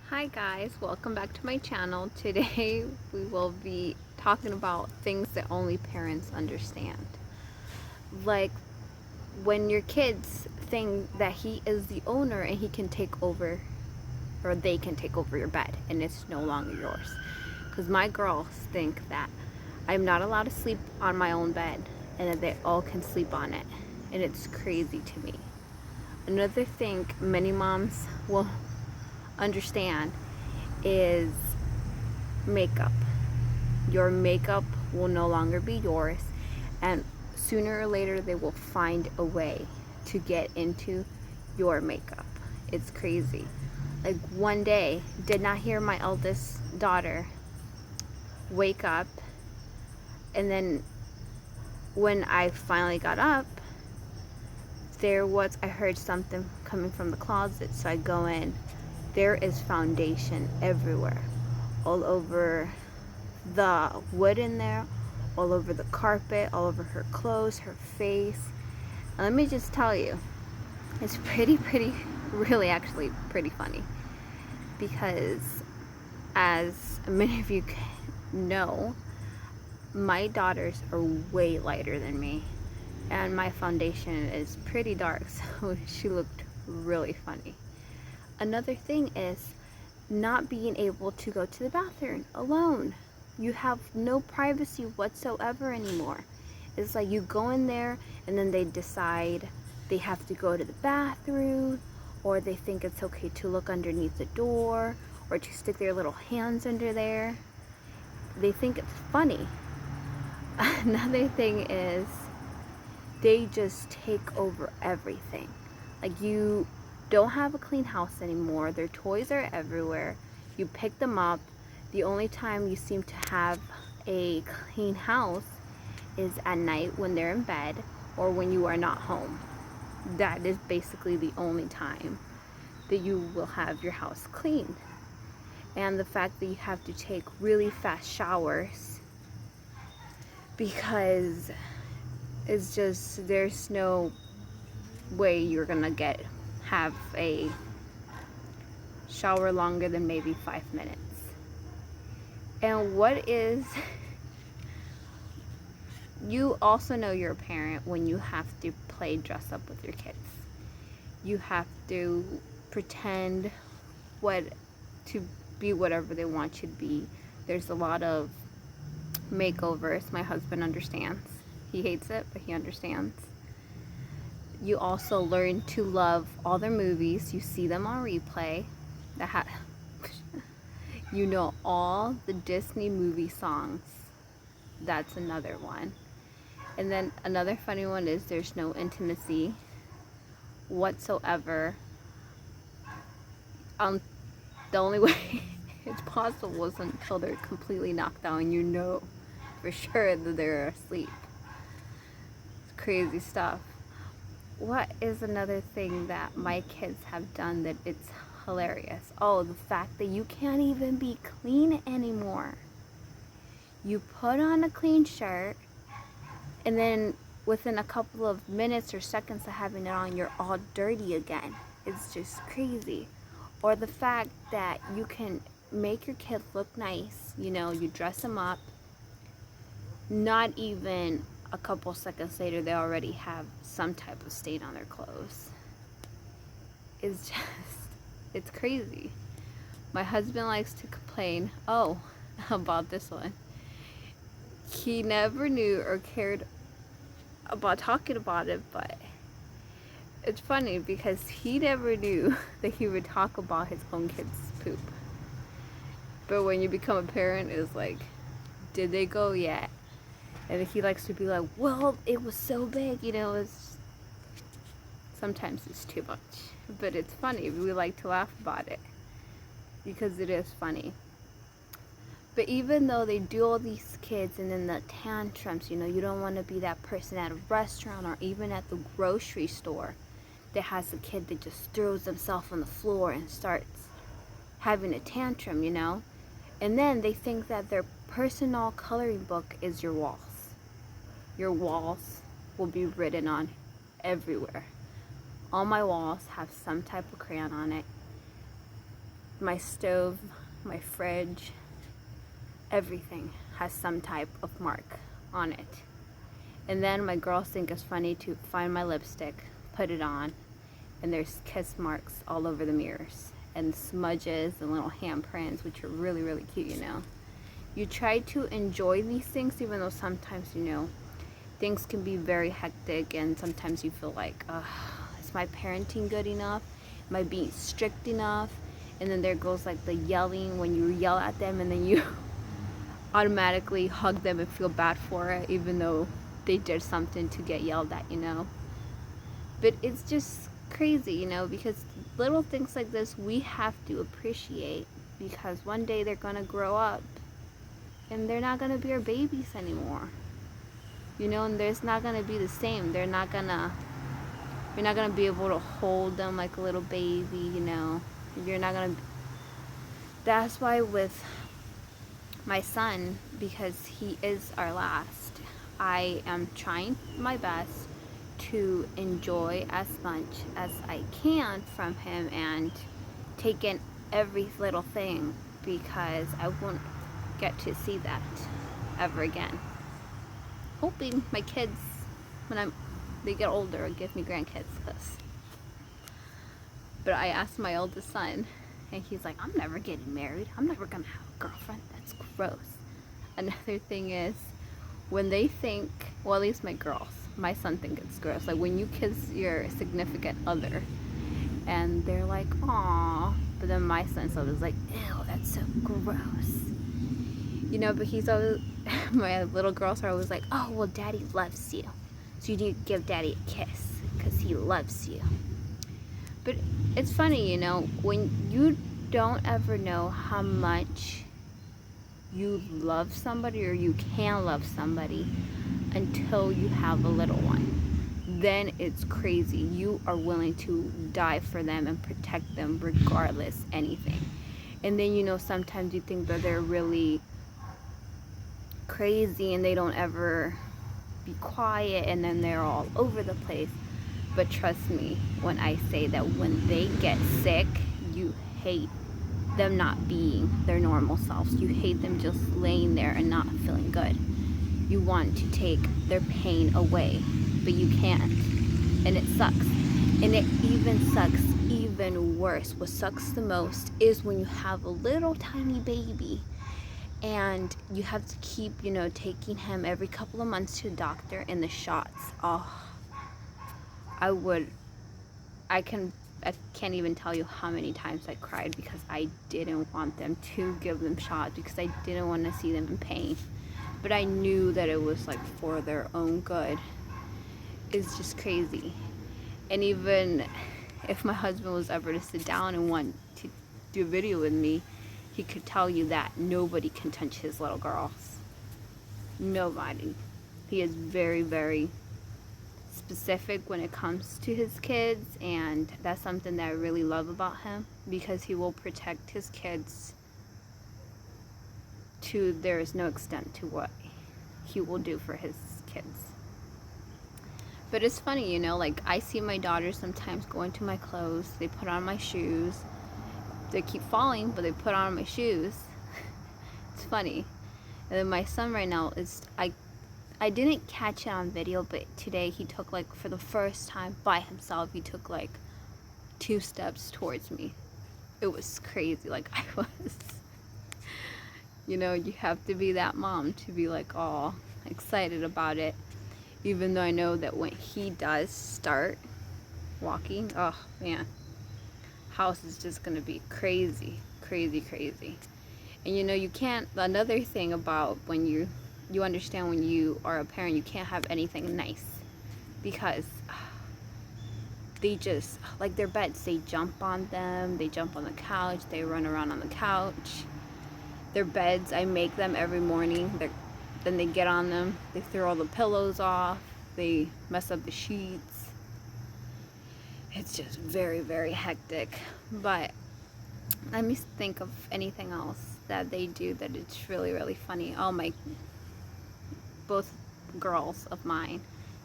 Hi guys, welcome back to my channel. Today we will be talking about things that only parents understand. Like when your kids think that he is the owner and he can take over, or they can take over your bed and it's no longer yours. Because my girls think that I'm not allowed to sleep on my own bed and that they all can sleep on it. And it's crazy to me. Another thing many moms will understand is makeup. Your makeup will no longer be yours, and sooner or later they will find a way to get into your makeup. It's crazy. Like one day, did not hear my eldest daughter wake up, and then when I finally got up, I heard something coming from the closet, so I go in. There is foundation everywhere, all over the wood in there, all over the carpet, all over her clothes, her face. And let me just tell you, it's really actually pretty funny, because as many of you know, my daughters are way lighter than me, and my foundation is pretty dark, so she looked really funny. Another thing is not being able to go to the bathroom alone. You have no privacy whatsoever anymore. It's like you go in there and then they decide they have to go to the bathroom, or they think it's okay to look underneath the door or to stick their little hands under there. They think it's funny. Another thing is they just take over everything. Like, you don't have a clean house anymore. Their toys are everywhere. You pick them up. The only time you seem to have a clean house is at night when they're in bed or when you are not home. That is basically the only time that you will have your house clean. And the fact that you have to take really fast showers because it's just, there's no way you're gonna have a shower longer than maybe 5 minutes. And what is, you also know you're a parent when you have to play dress up with your kids. You have to pretend to be whatever they want you to be. There's a lot of makeovers. My husband understands. He hates it, but he understands. You also learn to love all their movies. You see them on replay. You know all the Disney movie songs. That's another one. And then another funny one is there's no intimacy whatsoever. The only way it's possible is until they're completely knocked out and you know for sure that they're asleep. It's crazy stuff. What is another thing that my kids have done that it's hilarious? Oh, the fact that you can't even be clean anymore. You put on a clean shirt, and then within a couple of minutes or seconds of having it on, you're all dirty again. It's just crazy. Or the fact that you can make your kid look nice, you dress them up, not even a couple seconds later they already have some type of stain on their clothes. It's crazy. My husband likes to complain, about this one. He never knew or cared about talking about it, but it's funny because he never knew that he would talk about his own kids' poop. But when you become a parent, it's like, did they go yet? And he likes to be like, well, it was so big, sometimes it's too much. But it's funny. We like to laugh about it because it is funny. But even though they do all these kids and then the tantrums, you don't want to be that person at a restaurant or even at the grocery store that has a kid that just throws themselves on the floor and starts having a tantrum, And then they think that their personal coloring book is your walls. Your walls will be written on everywhere. All my walls have some type of crayon on it. My stove, my fridge, everything has some type of mark on it. And then my girls think it's funny to find my lipstick, put it on, and there's kiss marks all over the mirrors, and smudges and little handprints, which are really, really cute, you know. You try to enjoy these things, even though sometimes, you know, things can be very hectic, and sometimes you feel like, is my parenting good enough? Am I being strict enough? And then there goes like the yelling when you yell at them, and then you automatically hug them and feel bad for it, even though they did something to get yelled at, you know. But it's just crazy, you know, because little things like this we have to appreciate, because one day they're gonna grow up and they're not gonna be our babies anymore, you know, and there's not gonna be the same. You're not gonna be able to hold them like a little baby, you know. You're not gonna. That's why with my son, because he is our last, I am trying my best to enjoy as much as I can from him and take in every little thing, because I won't get to see that ever again. Hoping my kids, when they get older, will give me grandkids. But I asked my oldest son, and he's like, I'm never getting married. I'm never gonna have a girlfriend. That's gross. Another thing is, when they think, well, at least my girls, my son thinks it's gross. Like when you kiss your significant other, and they're like, aw. But then my son's always like, ew, that's so gross. You know, but he's always, my little girls are always like, oh, well, daddy loves you, so you need to give daddy a kiss, because he loves you. But it's funny, you know, when you don't ever know how much you love somebody, or you can love somebody, until you have a little one. Then it's crazy. You are willing to die for them and protect them regardless anything. And then, you know, sometimes you think that they're really crazy and they don't ever be quiet, and then they're all over the place. But trust me when I say that when they get sick, you hate them not being their normal selves. You hate them just laying there and not feeling good. You want to take their pain away, but you can't. And it sucks. And it even sucks even worse. What sucks the most is when you have a little tiny baby and you have to keep, you know, taking him every couple of months to the doctor and the shots. Oh, I can't even tell you how many times I cried because I didn't want them to give them shots, because I didn't want to see them in pain. But I knew that it was like for their own good. It's just crazy. And even if my husband was ever to sit down and want to do a video with me, he could tell you that nobody can touch his little girls. Nobody. He is very, very specific when it comes to his kids, and that's something that I really love about him, because he will protect his kids to there is no extent to what he will do for his kids. But it's funny, you know, like I see my daughters sometimes go into my clothes, they put on my shoes, they keep falling, but they put on my shoes. It's funny. And then my son right now is, I didn't catch it on video, but today he took, like, for the first time by himself, he took like 2 steps towards me. It was crazy. Like, I was, you know, you have to be that mom to be like all excited about it, even though I know that when he does start walking, oh man, house is just gonna be crazy, crazy, crazy. And you know, you can't, another thing about when you understand when you are a parent, you can't have anything nice, because they just, like their beds, they jump on them, they jump on the couch, they run around on the couch. Their beds, I make them every morning, then they get on them, they throw all the pillows off, they mess up the sheets. It's just very, very hectic. But let me think of anything else that they do that it's really, really funny. Oh, both girls of mine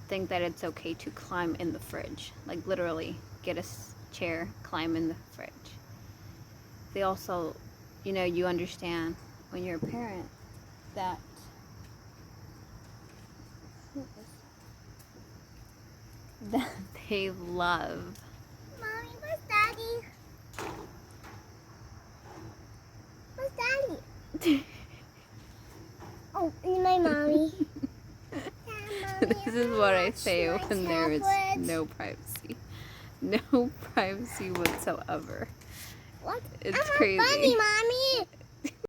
think that it's okay to climb in the fridge. Like literally get a chair, climb in the fridge. they also, you know, you understand when you're a parent that they love. Mommy, where's Daddy? Where's Daddy? Oh, and my mommy. This is what I say when there is no privacy. No privacy whatsoever. What? It's I'm crazy. funny, Mommy.